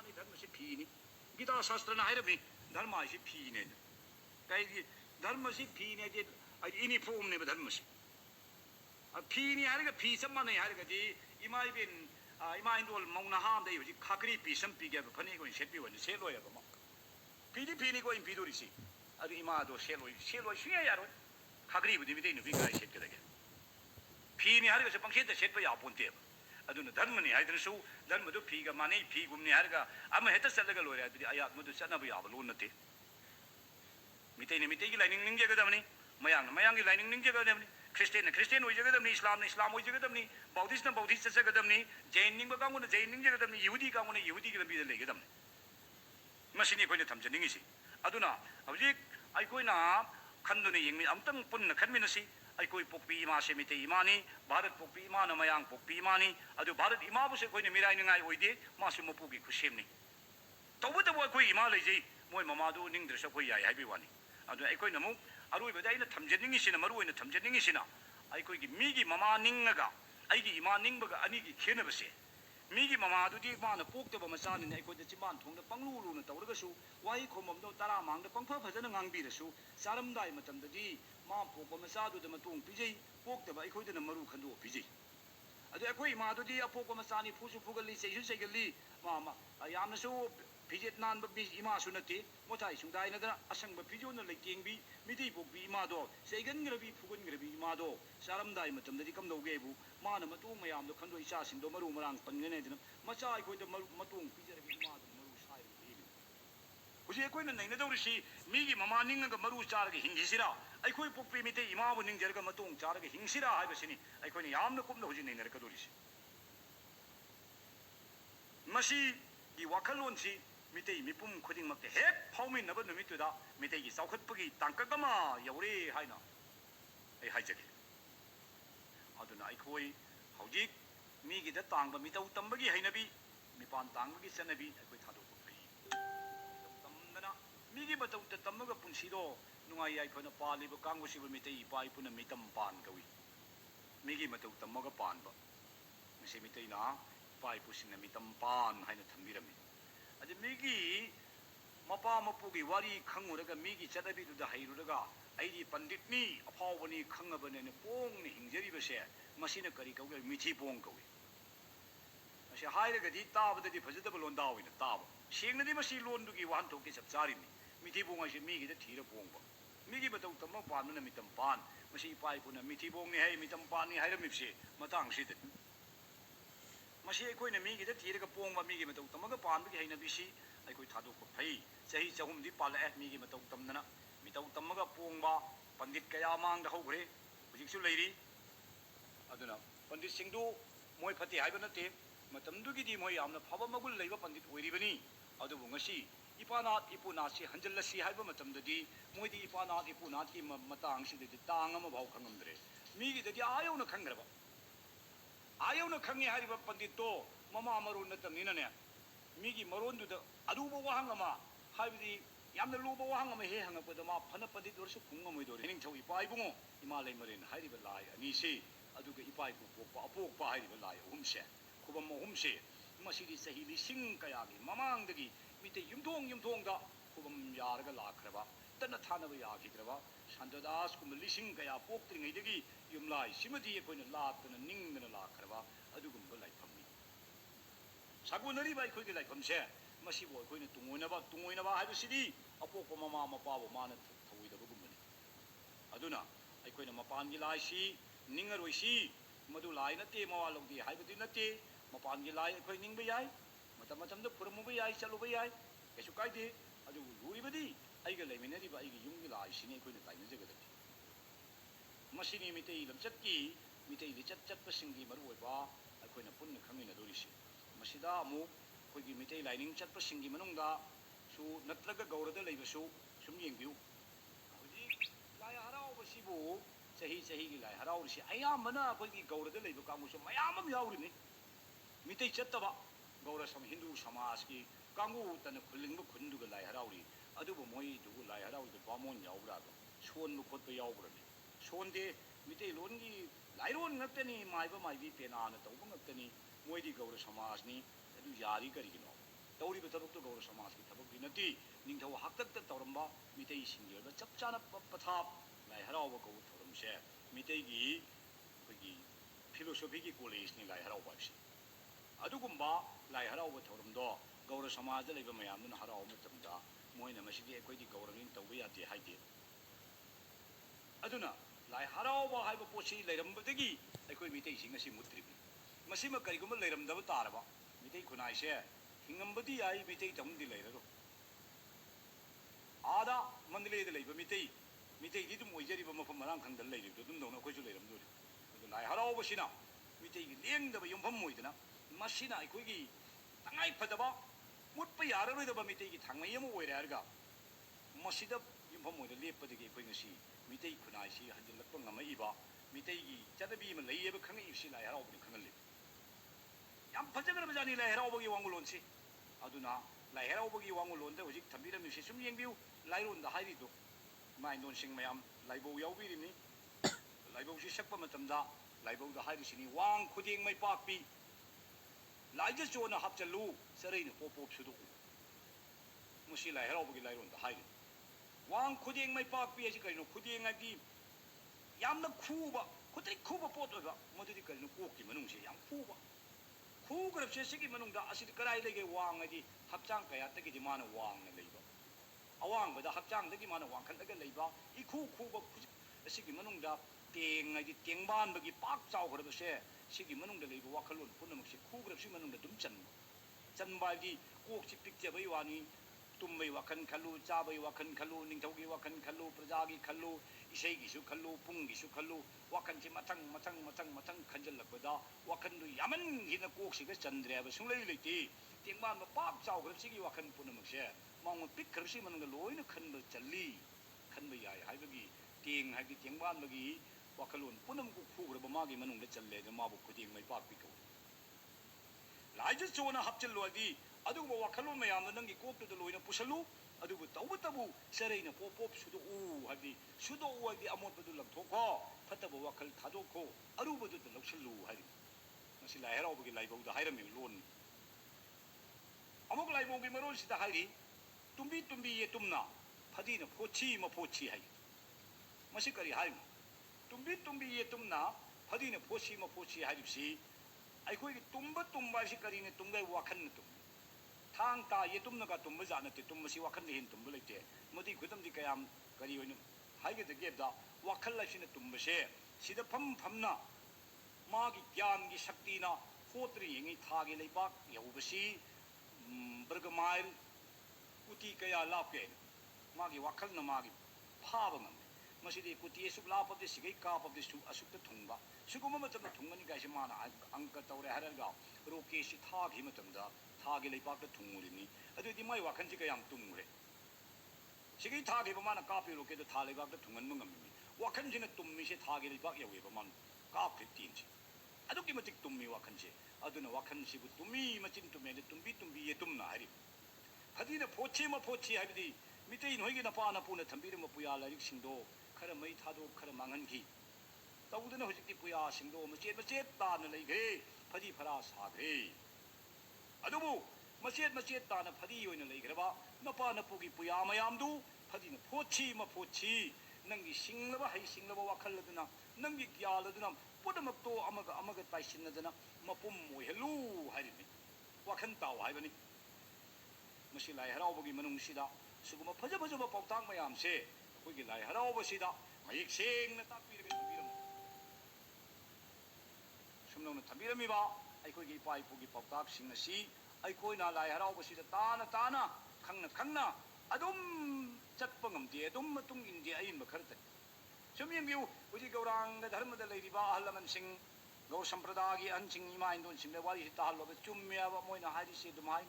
माने धर्म से फीनी गीता शास्त्र ना है रे धर्म से फीने कहीं धर्म से फीने जे यूनिफॉर्म ने धर्म से फीनी है फी सब माने है इमा इबेन इमा इंदोल मौना हाम दे हुजी खाकरी पी सम पी गया फने को सेट पी वन सेट लोय बम फीनी को इन पीदोरी सी अदु इमा दो सेट लोय सुया यारो खाकरी बुदि बिदे नुबी गाय सेट के फीनी है से पंक्से सेट पे या पोंते अदुन धर्म ने हाइदरसु धर्म दो फी का माने फी गुमने हारगा अम हेत चलगा लोय अदि आया मदु चनब याब लो नते मिते की लाइनिंग निंग जगदमनी मयांग की लाइनिंग निंग जगदमनी क्रिस्टियन होई जगदमनी इस्लाम होई जगदमनी बौद्धिस्ट जगदमनी जैन निंग कांगुन जैन निंग जगदमनी यहूदी कांगुन यहूदी की लंबी लेगदमनी मसिनी कोइने थमजनिंगिसि अदुना हौजिक आइकोइना खंदुने यंगमि अमतंग पुन्न खनमिनसि आइकोइ पोकपी इमा से मिते इमानी भारत पोकपी इमा न मयांग पोकपी इमानी अदु भारत इमा बुसे कोइने मिराइनिंगाइ ओइदे मासु मपुगी खुसेमनि तौबदबो आइकोइ इमा लेजै मोय ममादु निंगद्रस कोइ याय हाइबि वानी अदु आइकोइना मु अरुइबदा आइना थमजनिंगिसिना मरुइना थमजनिंगिसिना आइकोइगी मीगी ममा निंगगा आइगी इमा निंगबगा अनिगी खेनबसे मीगी ममादुदी माना पोक्तबा मचानिने आइकोइदा चिमान थोंदा पंगलुलुना तौरगसु वाहि खोममदो तारा मांगदा पंगफा फजना ngangbirasu सारमदाइ मतमददी मा पोकबा मचादुदा मतोंग पिजै पोक्तबा आइकोइदना मरु खंदो पिजै अदु आइकोइ इमादुदी अपोकबा मचानि फुसु फुगली चैसु चैगली मा यामनसु फिजेट नानब इमासु नते मोथाइ सुंदाइ नदना असंग फिजोन लेकेंबी मिदि बोकबी इमादो चैगनग्रबी फुगनग्रबी इमादो सारमदाइ मतमददी कमदौगेबु माना मतोंग मयामदो खंदो इचासिंदो मरु मरांग पनगनेदना मचा आइकोइदा मतोंग पिजरबी इमादो मरु साइ हेबि हुजि आइकोइना नैनदौरिसि मीगी ममा निंगगा मरु चारगा हिंगिसिरा आइकोइ पोकपी मिते इमाबु निंगजरगा मतोंग चारगा हिंसिरा हाइबसिनी आइकोइना यामना कुमना हुजि नैनरकदोरिसि मसी की वाखलोनसी मिते मिपुम खुदिंग मक्ते हेक फाउमिनब नुमितुदा मिते की चौखटपगी तांककमा यौरे हाइना ए हाइजगे अदुना आइखोइ हौजिक मीगिदा तांगबा मितौ तंबगी हैनबी मिपान तांगबगी चनबी आइखोइ थादोक फै तमदना मीगी मतौ तमगा पुंसिदो नुंगाइ आइखोना पालिबो कांगुसिबो मिते इपा इपुना मितम पान गवी मीगी मतौ तमगा पानबा मिसे मितेना इपा इपुसिंना मितम पान हाइना थंबिरमी अदि मीगी मपा मपुगी वारी खंगुरगा मीगी चदबीदुदा हैरुरगा आइदी पंडितनी अफावबनी खंगबने पोंगने हिंजरिबसे मसिना करी कौगे मिथि पोंग कौगे मसे हाइरगदी ताबददी फजदब लोंदाविना ताब सेंगनदी मसी लोंदुगी वाहनथोके चपचारिनी मिथि पोंगाइसे मीगीदा थीरा पोंगबा मीगी बतौ तम पानना मितम पान मसी पाइपुना मिथि पोंगने है मितम पानी हाइरमिबसे मतांगसिद मसी अखोइना मीगीदा थीरगा पोंगबा मीगी मतौ तमगा पानबगी हैनबिसि अखोइ थादोक फै चही चहुमदी पालए मीगी मतौ तमदना मितौ तमगा पोंगबा पंडित कया मांगदा हौग्रे हुजिकसु लैरी अदुना पंडित सिंधु मोय फते हाइबा नते मतमदुगिदी मोय यामना फबा मगुल लैबा पंडित ओइरिबनी अदुबु ngasi इपानाथ इपुनाथि हंजलसी हाइबा मतमददी मोयदी इपानाथ इपुनाथ की मतांगसिदि तांग अमा भाव खंगमद्रे मीगीददी आयौना खंग्रबा आयौना खंगे हारिबा पंडितो ममा मरोन नतमनिनने मीगी मरोनदुदा अरुबा वाहंग अमा हाइबदी यामना लुबा वाहंग अमा हे हंगपदा मा फना पंडित वर्ष खुंगमोइदोरे हिनिंगथौ इपा इबुंगो इमा लैमरेन हाइरिबा लाय अनिसे अदुगा इपा इपु पोकपा अपोकपा हाइरिबा लाय अहुमसे खुबम अहुमसे मसिदी सही लिसिंग कयागी ममांगदगी मिते युमथोंगदा खुबम यारगा लाखरबा तन थानबा यागिद्रबा शांतदास कुम लिसिंग कया पोक्त्रिङैदगी युमलाय सिमदी अखोइना लातना निंगदना लाखरबा अदुगुम्बा लाइफमनी सागुनरीबा अखोइगी लाइफमसे मसिबो अखोइना तुंगोइनबा हाइबसिदी अपोकपा ममा मपाबो माना थौइदबगुम्बनी अदुना अखोइना मपानगी लाइसी निंगरोइसी मदु लाइ नते मवा लौदे हाइबदि नते मपानगी लाइ अखोइ निंगबा याय मतम मतमदा फुरमुबा याय चलुबा याय कैसु काइदे अदु लुरिबदी आइगा लैमिनरिबा आइगी युंगी लाइसिनी अखोइना ताइनजगदबी मसिनी मितै लमचतकी मितै लिचत चतपसिंगी मरुओइबा अखोइना पुन्न खंगिनदोरिसि मसिदा अमु अखोइगी मितै लाइनिंग चतपसिंगी मनुंगदा सु नत्रगा गौरदा लैबसु सुम येंबिउ हौजी लाइ हराउबसिबु चही की लाइ हराउरिसि अयामना अखोइगी गौरदा लैब कांगुसु मयामम याउरिनि मितै चतबा गौर सम हिंदू समाज की कांगु तन खुलिंग खुंदुगा लाइ हराउरी अदुबु मोइ दुगु लाइ हराउरिदो बामोन याउब्राबा सोन खोटबा याउब्रानि सोनदे मितै लोनगी लाइरोन ngaktani माइबा माइबी पेनाना तौबा ngaktani मोइदी गौर समाजनी अदु यारी करिगिनो तौरीब थबक गौर समाज की थबक नती निंगथौ हाक्तक तौरंबा मितई सिंगी ओइबा चप चाना पथाप लाई हराव कौ थौरमसे मितई की अखोगी फिलोसोफी की कॉलेज नि लाई हराव बाइसी अदुगुम्बा लाई हराव थौरमदो गौर समाज दा लेबा मयामन हराव मतमदा मोइना मसिदि अखोगी गौरंगिन तौबा यादे हाइदे अदुना लाई हराव हाइबा पोसी लेरमबदगी अखोई मितई सिंग असि मुत्रिबि मसिमा करिगुम लेरमदब तारबा मितई खुनाइसे हिंगमबदी आई मितई तमुंदी लेररो आदा मंडलेद लेबा मितई मितई दी दुम ओइजरिबा मफम मरांग खंगदल लेरिबदो दुम दौना अखोइसु लेरमदोरि अदु लाई हरावबसिना मितई की लेंदबा युमफम मोइदना मसिना अखोगी तंगाई फदबा मुत्पा याररोइदबा मितई की थांगमई अमा ओइरे हारगा मसिदा युमफम मोइदा लेपदगी अखोइ ngasi मितई खुनाइसी हंजलकपा ngamaइबा मितई की चनबी अमा लेयेबा खंगइबसि लाई हरावबनि खंगलि याम फजगरबजानि लाई हरावबगी वांगुलोनसि अदुना लाई हरावबगी वांगुलोनदा हुजिक थंबिरमिसि सुम येंबिउ लाइरोनदा हाइरिदो माइ नोनसिंग मयाम लाइबौ याउबिरिनि लाइबौसि सकपा मतमदा लाइबौदा हाइरिसिनि वांग खुदेंग मै पाकपि लाइज चोना हापचलु सरेन पोपोप सुदु मुसि लाई हरावबगी लाइरोनदा हाइरि वांग खुदेंग मै पाकपि असि करिनो खुदेंग आदि यामना खूबा खुदै खूबा पोत ओइबा मदुदि करिनो कोकि मनुंगसे याम खूबा खूगरबसे सिगी मनुंगदा असि कराइ लेगे वांग आदि हपचांग कयातगिदि माना वांगना लेबा अवांगबदा हपचांगदगी माना वांखलगा लेबा इखू खूबा असि मनुंगदा तेंग आदि तेंगबानबगी पाक चावगरबसे सिगी मनुंगदा लेबा वाखलोन पुनमक्से खूगरबसि मनुंगदा दुम चनबादि कोकसि पिक्चबई वानी तुम्बई वाखन खल्लु चाबई वाखन खल्लु निंगथौगी वाखन खल्लु प्रजागी खल्लु इसेगिसु खल्लु पुंगिसु खल्लु वाखनसे मथंग मथंग मथंग मथंग खंजलकबदा वाखनदु यामन हिना कोकसिगा चंद्रेबा सुंगलै लेति तेंगबान पाक चावगरबसिगी वाखन पुनमक्से मांग पिक्खरबसि मनंग लोइना खनब चल्ली खनब याय हाइबगी तेंग हाइबगी तेंगबानबगी वाखलोन पुनमकु खूगरबा मागी मनंगदा चल्ले माबु खुदेंग मै पाक पिकौ लाइज चोना हपचलोदी अदुगो वाखलोन मयाम नंगी कोकटुदा लोइना पुसलु अदुगो तौबतबु सरेना पोपोप सुदो उ हाइबदी सुदो उ हाइबदी अमोटबदु लंथोखो फतबो वाखल थादोखो अरुबदुदा लौसलु हाइरि मसि लाई हरावबगी लाइबौदा हाइरमे लोन अमुक लाइबौगी मरोलसिदा हाइरि तुम्बी तुम्बी ये तुमना फदीना फोची मफोची हाइ मसि करि हाइम तुम्बी तुम्बी ये तुमना फदीना फोची मफोची हाइरिबसि अखोई तुम्बा तुम्बा सि करिने तुमगै वाखन तुम थांग ता ये तुमनगा तुम्बा जानते तुमसी वाखन हेन तुमबा लेते मदि खुदमदि कयाम करि होइन हाइगेद गेबदा वाखल लासिना तुमबसे सिदा फम फमना मागी ज्ञान की शक्तिना होत्री येंगी थागे लेबाक यौबसि बर्गमाइल कुटी कया लापे मागी वाखल न मागी फाब ngam मसिदि कुटी सुक लापदे सिगै कापदे सु असुक थुंगबा सुगुम मतम थुंगनि गाइसे माना अंक तौरे हरगा रोकेसि थागी मतमदा थागे लेबाक थुंगुरिनि अदुदि मै वाखन सि कयाम तुंगरे सिगै थागे माना कापे रोके द था लेबाक थुंगन ngam वाखन जिन तुम्मिसे थागे लेबाक यवेबा मान काप 15 सि अदुकि मतिक तुम्मी वाखन से अदुना वाखन सिबु तुम्मी मचिन तुमे तुम्बी तुम्बी ये तुमना हरि फदीना फोची मफोची हाइबदी मितई नोइगे नपा नपुना थंबीरम पुया लारिक सिंदो खर मई थादो खर मांगनखि तौदना हुजिकि पुया सिंदो मचेत मचेत ताना लेग्रे फदी फरा साग्रे अदुबु मचेत मचेत ताना फदी ओइना लेग्रबा नपा नपुगी पुया मयामदु फदीना फोची मफोची नंगी सिंगलबा हई सिंगलबा वाखलदना नंगी ग्यालदना पुनमक्तो अमगा अमगा ताइसिनदना मपुम मोहलु हाइरिनि वाखन ताव हाइबनि मसि लाई हरावबगी मनुंगसिदा सुगुम फज फजबा पाउतांग मयामसे अखोइगी लाई हरावबसिदा मयेक सेंगना ताकपिरगे थंबीरम सुमनौना थंबीरमिबा अखोइगी इपा इपुगी पाउताकसिंग असि अखोइना लाई हरावबसिदा ताना ताना खंगना खंगना अदुम चटपा ngamde अदुम मतुंग इंदे अइनबा खरतन सुम येंबिउ हुजि गौरांग धर्मदा लेरिबा अहलमनसिंग गौर संप्रदायगी अनसिंग इमा इंदोनसिंग वारी ताहलोबा चुम्मेबा मोइना हारिसि दुम हाइ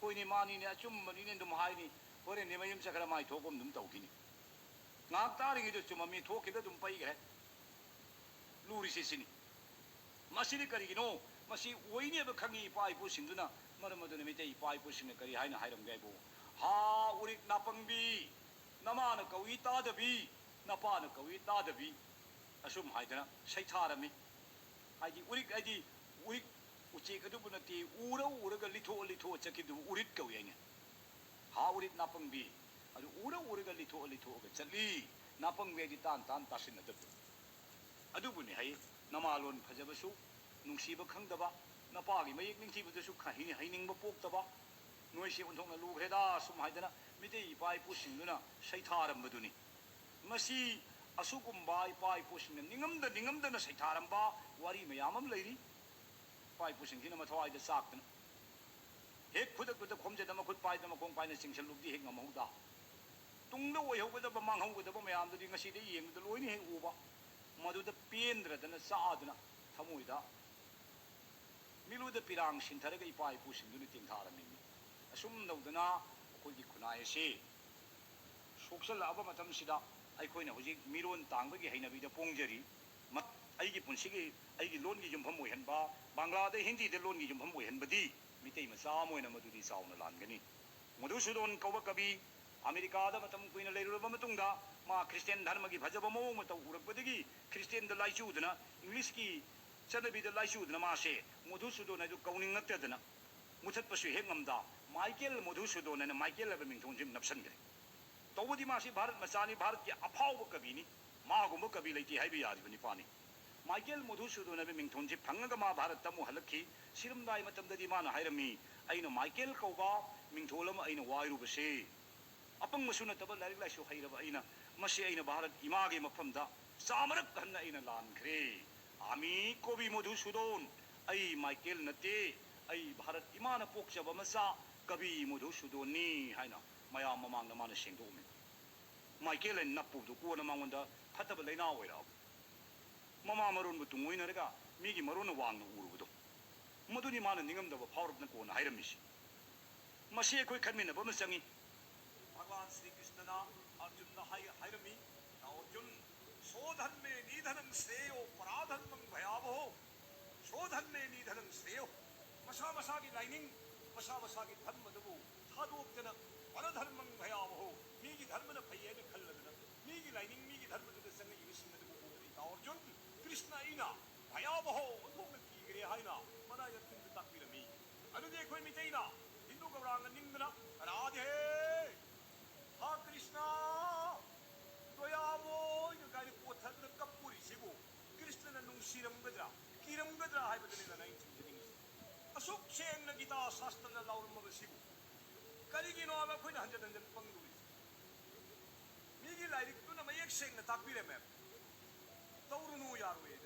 कोइनि मानिने अचुम्बनिने दुम हाइनि होरेन ने मयम सकरा माइ थोकोम दुम तौकिनि ngak taringido chumami thokida dum paigre lurisi sini masini karigino masi oine ba khangi pai pu singduna maramaduna mitei pai pu singna kari haina hairam gaibo ha urik napangbi namana kawita dabi napana kawita dabi asum haidana saitharami haidi urik uchi ꯑꯗꯨꯕꯨ ꯅꯠꯇꯦ ꯎꯔꯒ ꯂꯤꯊꯣꯛꯑ ꯆꯠꯈꯤꯕꯗꯨꯕꯨ ꯎꯔꯤꯠ ꯀꯧꯏ ꯍꯥꯏꯅꯦ ꯍꯥ ꯎꯔꯤꯠ ꯅꯥꯄꯪꯕꯤ ꯑꯗꯨ ꯎꯔꯒ ꯂꯤꯊꯣꯛꯑꯒ ꯆꯠꯂꯤ ꯅꯥꯄꯪꯕꯤ ꯍꯥꯏꯗꯤ ꯇꯥꯟ ꯇꯥꯁꯤꯟꯅꯗꯕꯗꯣ ꯑꯗꯨꯕꯨꯅꯦ ꯍꯩ ꯅꯃꯥꯂꯣꯟ ꯐꯖꯕꯁꯨ ꯅꯨꯡꯁꯤꯕ ꯈꯪꯗꯕ ꯅꯄꯥꯒꯤ ꯃꯌꯦꯛ ꯅꯤꯡꯊꯤꯕꯗꯁꯨ ꯍꯩꯅꯤꯡꯕ ꯄꯣꯛꯇꯕ ꯅꯣꯏꯁꯤ ꯑꯣꯟꯊꯣꯛꯅ ꯂꯨꯈ꯭ꯔꯦꯗ ꯁꯨꯝ ꯍꯥꯏꯗꯅ ꯃꯤꯇꯩ ꯏꯄꯥ ꯏꯄꯨꯁꯤꯡꯗꯨꯅ ꯁꯩꯊꯥꯔꯝꯕꯗꯨꯅꯤ ꯃꯁꯤ ꯑꯁꯨꯒꯨꯝꯕ ꯏꯄꯥ ꯏꯄꯨꯁꯤꯡꯅ ꯅꯤꯡꯉꯝꯗꯅ ꯁꯩꯊꯥꯔꯝꯕ ꯋꯥꯔꯤ ꯃꯌꯥꯝ ꯑꯃ ꯂꯩꯔꯤ ꯏꯄꯥ ꯏꯄꯨꯁꯤꯡꯁꯤꯅ ꯃꯊꯋꯥꯏꯗ ꯆꯥꯛꯇꯅ ꯍꯦꯛ ꯈꯨꯗꯛꯇꯨꯗ ꯈꯣꯝꯖꯗ ꯃꯈꯨꯠ ꯄꯥꯏꯗ ꯃꯈꯣꯡ ꯄꯥꯏꯅ ꯆꯤꯡꯁꯜꯂꯨꯕꯗꯤ ꯍꯦꯛ ꯉꯝꯍꯧꯗ ꯇꯨꯡꯗ ꯑꯣꯏꯍꯧꯒꯗꯕ ꯃꯥꯡꯍꯧꯒꯗꯕ ꯃꯌꯥꯝꯗꯨꯗꯤ ꯉꯁꯤꯗ ꯌꯦꯡꯕꯗ ꯂꯣꯏꯅ ꯍꯦꯛ ꯎꯕ ꯃꯗꯨꯗ ꯄꯦꯟꯗ꯭ꯔꯗꯅ ꯆꯥꯗꯨꯅ ꯊꯃꯣꯏꯗ ꯃꯤꯂꯨꯗ ꯄꯤꯔꯥꯡ ꯁꯤꯟꯊꯔꯒ ꯏꯄꯥ ꯏꯄꯨꯁꯤꯡꯗꯨꯅ ꯇꯦꯡꯊꯥꯔꯝꯃꯤꯅꯤ ꯑꯁꯨꯝ ꯇꯧꯗꯅ ꯑꯩꯈꯣꯏꯒꯤ ꯈꯨꯟꯅꯥꯏ ꯑꯁꯤ ꯁꯣꯛꯆꯜꯂꯛꯑꯕ ꯃꯇꯝꯁꯤꯗ ꯑꯩꯈꯣꯏꯅ ꯍꯧꯖꯤꯛ ꯃꯤꯔꯣꯟ ꯇꯥꯡꯕꯒꯤ ꯍꯩꯅꯕꯤꯗ ꯄꯣꯡꯖꯔꯤ ꯑꯩꯒꯤ ꯄꯨꯟꯁꯤꯒꯤ ꯑꯩꯒꯤ ꯂꯣꯟꯒꯤ ꯌꯨꯝꯐꯝ ꯑꯣꯏꯍꯟꯕ ꯕꯪꯒ꯭ꯂꯥꯗ ꯍꯤꯟꯗꯤꯗ ꯂꯣꯟꯒꯤ ꯌꯨꯝꯐꯝ ꯑꯣꯏꯍꯟꯕꯗꯤ ꯃꯤꯇꯩ ꯃꯆꯥ ꯑꯃ ꯑꯣꯏꯅ ꯃꯗꯨꯗꯤ ꯆꯥꯎꯅ ꯂꯥꯟꯒꯅꯤ ꯃꯙꯨꯁꯨꯗꯣꯟ ꯀꯧꯕ ꯀꯕꯤ ꯑꯃꯦꯔꯤꯀꯥꯗ ꯃꯇꯝ ꯀꯨꯏꯅ ꯂꯩꯔꯨꯔꯕ ꯃꯇꯨꯡꯗ ꯃꯥ ꯈ꯭ꯔꯤꯁꯇꯤꯌꯟ ꯙꯔꯃꯒꯤ ꯐꯖꯕ ꯃꯑꯣꯡ ꯃꯇꯧ ꯎꯔꯛꯄꯗꯒꯤ ꯈ꯭ꯔꯤꯁꯇꯤꯌꯟꯗ ꯂꯥꯏꯆꯨꯗꯅ ꯏꯪꯂꯤꯁꯀꯤ ꯆꯠꯅꯕꯤꯗ ꯂꯥꯏꯆꯨꯗꯅ ꯃꯥꯁꯦ ꯃꯙꯨꯁꯨꯗꯣꯟ ꯍꯥꯏꯗꯨ ꯀꯧꯅꯤꯡꯉꯛꯇꯗꯅ ꯃꯨꯊꯠꯄꯁꯨ ꯍꯦꯛ ꯉꯝꯗ ꯃꯥꯏꯀꯦꯜ ꯃꯙꯨꯁꯨꯗꯣꯟ ꯍꯥꯏꯅ ꯃꯥꯏꯀꯦꯜ ꯍꯥꯏꯕ ꯃꯤꯡꯊꯣꯟꯁꯤ ꯅꯞꯁꯟꯈ꯭ꯔꯦ ꯇꯧꯕꯗꯤ ꯃꯥꯁꯤ ꯚꯥꯔꯠ ꯃꯆꯥꯅꯤ ꯚꯥꯔꯠꯀꯤ ꯑꯐꯥꯎꯕ ꯀꯕꯤꯅꯤ ꯃꯥꯒꯨꯝꯕ ꯀꯕꯤ ꯂꯩꯇꯦ ꯍꯥꯏꯕ ꯌꯥꯔꯤꯕ ꯅꯤꯄꯥꯅꯤ ꯃꯥꯏꯀꯦꯜ ꯃꯙꯨꯁꯨꯗꯣꯟ ꯍꯥꯏꯕ ꯃꯤꯡꯊꯣꯟꯁꯤ ꯐꯪꯉꯒ ꯃꯥ ꯚꯥꯔꯠꯇ ꯑꯃꯨꯛ ꯍꯜꯂꯛꯈꯤ ꯁꯤꯔꯝꯗꯥꯏ ꯃꯇꯝꯗꯗꯤ ꯃꯥꯅ ꯍꯥꯏꯔꯝꯃꯤ ꯑꯩꯅ ꯃꯥꯏꯀꯦꯜ ꯀꯧꯕ ꯃꯤꯡꯊꯣꯜ ꯑꯃ ꯑꯩꯅ ꯋꯥꯏꯔꯨꯕꯁꯦ ꯑꯄꯪꯕꯁꯨ ꯅꯠꯇꯕ ꯂꯥꯏꯔꯤꯛ ꯂꯥꯏꯁꯨ ꯍꯩꯔꯕ ꯑꯩꯅ ꯃꯁꯤ ꯑꯩꯅ ꯚꯥꯔꯠ ꯏꯃꯥꯒꯤ ꯃꯐꯝꯗ ꯆꯥꯃꯔꯛ ꯍꯟꯅ ꯑꯩꯅ ꯂꯥꯟꯈ꯭ꯔꯦ ꯑꯃꯤ ꯀꯣꯕꯤ ꯃꯙꯨꯁꯨꯗꯣꯟ ꯑꯩ ꯃꯥꯏꯀꯦꯜ ꯅꯠꯇꯦ ꯑꯩ ꯚꯥꯔꯠ ꯏꯃꯥꯅ ꯄꯣꯛꯆꯕ ꯃꯆꯥ ꯀꯕꯤ ꯃꯙꯨꯁꯨꯗꯣꯟꯅꯤ ꯍꯥꯏꯅ ꯃꯌꯥꯝ ꯃꯃꯥꯡꯗ ꯃꯥꯅ ꯁꯦꯡꯗꯣꯛꯑꯝꯃꯤ ꯃꯥꯏꯀꯦꯜ ꯍꯥꯏꯅ ꯅꯞꯄꯨꯕꯗꯨ ꯀꯣꯟꯅ ꯃꯉꯣꯟꯗ ꯐꯠꯇꯕ ꯂꯩꯅꯥ ꯑꯣꯏꯔꯛꯑꯕ ꯃꯃꯥ ꯃꯔꯣꯟꯕꯨ ꯇꯨꯡꯑꯣꯏꯅꯔꯒ ꯃꯤꯒꯤ ꯃꯔꯣꯟꯅ ꯋꯥꯡꯅ ꯎꯔꯨꯕꯗꯣ ꯃꯗꯨꯅꯤ ꯃꯥꯅ ꯅꯤꯡꯉꯝꯗꯕ ꯐꯥꯎꯔꯛꯅ ꯀꯣꯟꯅ ꯍꯥꯏꯔꯝꯃꯤꯁꯤ ꯃꯁꯤ ꯑꯩꯈꯣꯏ ꯈꯟꯃꯤꯟꯅꯕ ꯑꯃ ꯆꯪꯉꯤ भगवान श्री कृष्ण अर्जुन हायरमी अर्जुन स्वधर्मे निधनं श्रेयो पराधर्मं भयावहो स्वधर्मे निधनं श्रेयो मसा मसा की लाइनिंग मसा मसा की धर्म दबो थादोक्तन परधर्मं भयावहो मीगी धर्मन फैयेन खल्लदन मीगी लाइनिंग मीगी धर्म दद संग युसिंग दबो बोबदि अर्जुन कृष्ण इना भयावहो ओथोंग कीगरे हाइना मना अर्जुन ताकबिरमी अदुदि अखोय मितैना हिंदू गौरांग निंगना राधे हा कृष्णा दोयामो इन गाय पोथद कपूरी सिबो कृष्णन नुंसिरमगद्रा किरमगद्रा हाइबदनि ना 19 असुक सेंगन गीता शास्त्रन लाउरमब सिबो करिगिनो अब खोइन हंजन हंजन पंगुरि मीगी लाइरिक तुन मयेक सेंगन ताकबिरेमे तौरुनु यारोए